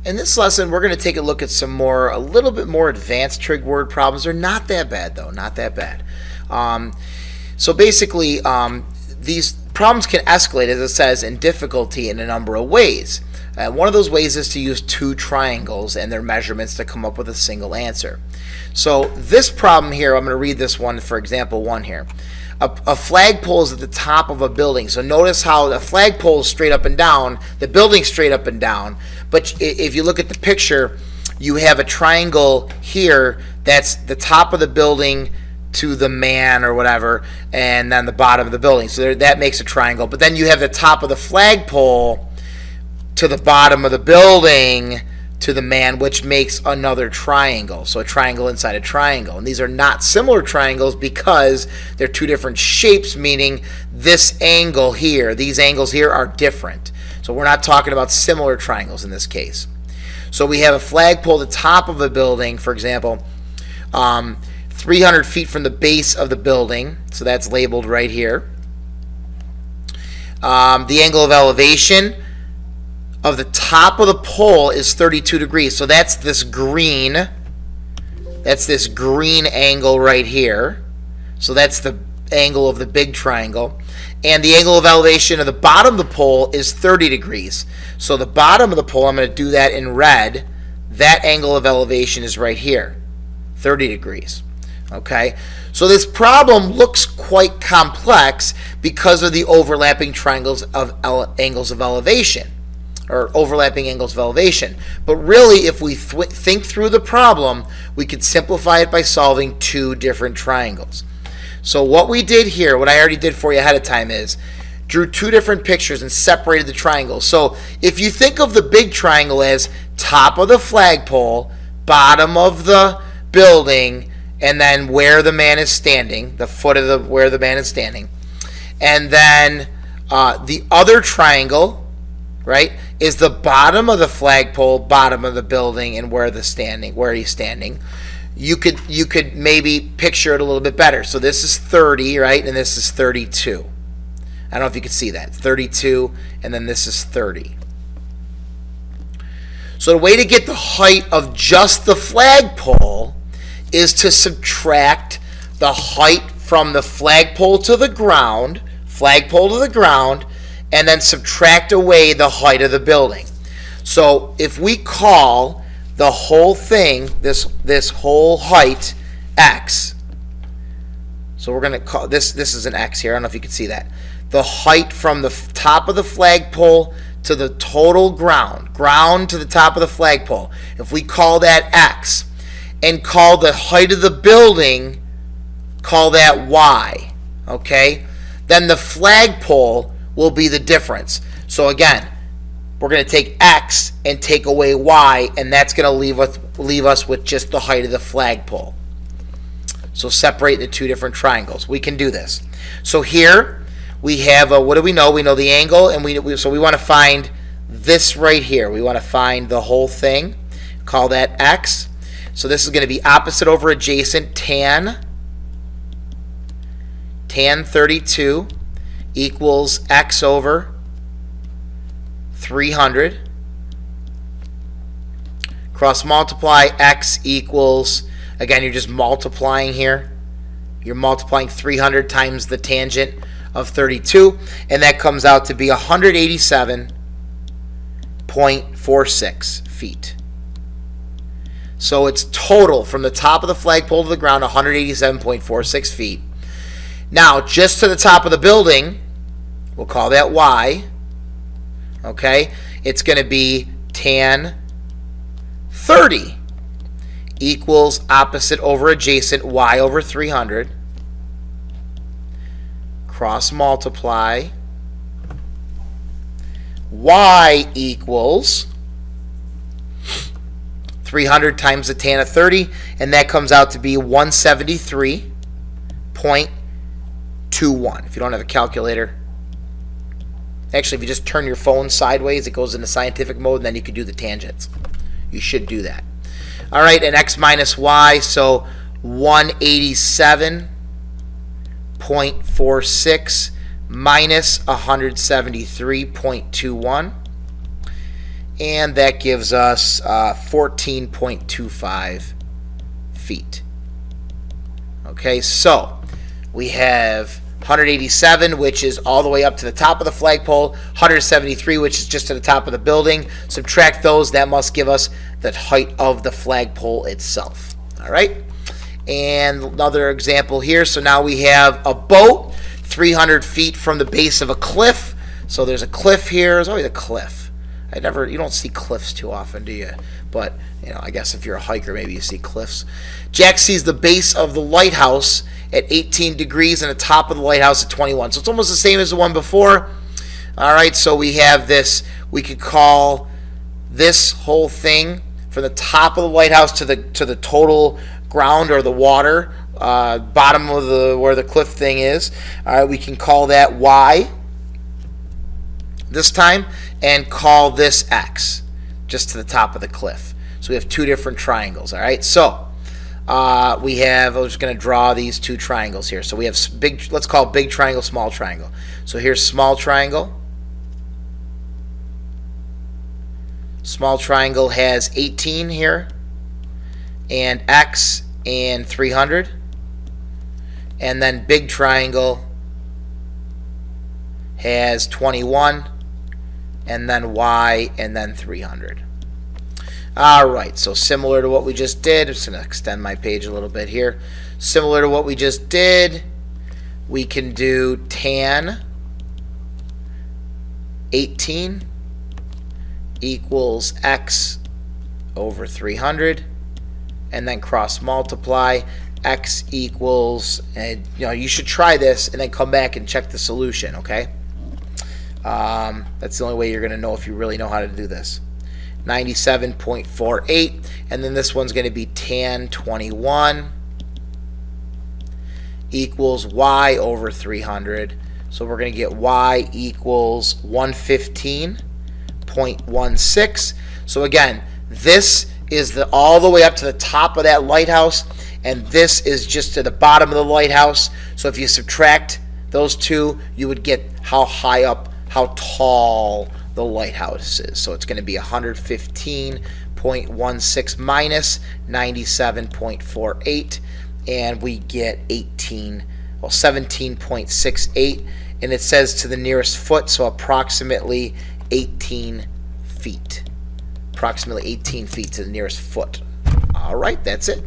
In this lesson, we're going to take a look at a little bit more advanced trig word problems. They're not that bad, though, not that bad. So basically, these problems can escalate, as it says, in difficulty in a number of ways. One of those ways is to use two triangles and their measurements to come up with a single answer. So this problem here, I'm going to read this one for example 1 here. A flagpole is at the top of a building. So notice how the flagpole is straight up and down, the building's straight up and down. But if you look at the picture, you have a triangle here that's the top of the building to the man or whatever, and then the bottom of the building. So that makes a triangle. But then you have the top of the flagpole to the bottom of the building to the man, which makes another triangle. So a triangle inside a triangle. And these are not similar triangles because they're two different shapes, meaning this angle here, these angles here are different. So we're not talking about similar triangles in this case. So we have a flagpole at the top of a building, for example, 300 feet from the base of the building. So that's labeled right here. The angle of elevation of the top of the pole is 32 degrees. So that's this green angle right here. So that's the angle of the big triangle. And the angle of elevation of the bottom of the pole is 30 degrees. So the bottom of the pole, I'm going to do that in red. That angle of elevation is right here, 30 degrees. Okay? So this problem looks quite complex because of the overlapping triangles of angles of elevation, or overlapping angles of elevation. But really, if we think through the problem, we could simplify it by solving two different triangles. So what we did here, what I already did for you ahead of time, is drew two different pictures and separated the triangles. So if you think of the big triangle as top of the flagpole, bottom of the building, and then where the man is standing, the foot of where the man is standing, and then the other triangle, right, is the bottom of the flagpole, bottom of the building, and where he's standing. You could maybe picture it a little bit better. So this is 30, right, and this is 32. I don't know if you can see that. 32, and then this is 30. So the way to get the height of just the flagpole is to subtract the height from the flagpole to the ground, and then subtract away the height of the building. So if we call the whole thing, this whole height, x, so we're going to call this is an x here. I don't know if you can see that. The height from the top of the flagpole to the total ground to the top of the flagpole, if we call that x, and call the height of the building, call that y, okay? Then the flagpole will be the difference. So again, we're going to take x and take away y, and that's going to leave us with just the height of the flagpole. So separate the two different triangles. We can do this. So here we have what do we know? We know the angle, and so we want to find this right here. We want to find the whole thing. Call that x. So this is going to be opposite over adjacent. Tan 32 equals x over 300. Cross multiply, x equals, again, you're just multiplying here. You're multiplying 300 times the tangent of 32, and that comes out to be 187.46 feet. So it's total from the top of the flagpole to the ground, 187.46 feet. Now, just to the top of the building, we'll call that y. Okay, it's going to be tan 30 equals opposite over adjacent, y over 300. Cross multiply. Y equals 300 times the tan of 30, and that comes out to be 173.21. If you don't have a calculator, actually, if you just turn your phone sideways, it goes into scientific mode, and then you can do the tangents. You should do that. All right, and x minus y, so 187.46 minus 173.21 and that gives us 14.25 feet. Okay, so we have 187, which is all the way up to the top of the flagpole, 173, which is just to the top of the building. Subtract those, that must give us the height of the flagpole itself. All right, and another example here. So now we have a boat 300 feet from the base of a cliff. So there's a cliff here. There's always a cliff. You don't see cliffs too often, do you? But, I guess if you're a hiker, maybe you see cliffs. Jack sees the base of the lighthouse at 18 degrees and the top of the lighthouse at 21. So it's almost the same as the one before. All right, so we have this. We could call this whole thing from the top of the lighthouse to the total ground or the water, bottom of where the cliff thing is. All right, we can call that Y this time and call this X, just to the top of the cliff. So we have two different triangles. All right, so I'm just going to draw these two triangles here. So we have let's call big triangle, small triangle. So here's small triangle. Small triangle has 18 here, and X and 300. And then big triangle has 21, and then Y, and then 300. All right, so similar to what we just did, I'm just going to extend my page a little bit here. Similar to what we just did, we can do tan 18 equals X over 300, and then cross multiply. X equals, and you should try this and then come back and check the solution, okay? That's the only way you're going to know if you really know how to do this. 97.48, and then this one's going to be tan 21 equals Y over 300. So we're going to get Y equals 115.16. So again, this is all the way up to the top of that lighthouse, and this is just to the bottom of the lighthouse. So if you subtract those two, you would get how high up, how tall the lighthouse is. So it's going to be 115.16 minus 97.48, and we get 17.68, and it says to the nearest foot, so approximately 18 feet. Approximately 18 feet to the nearest foot. All right, that's it.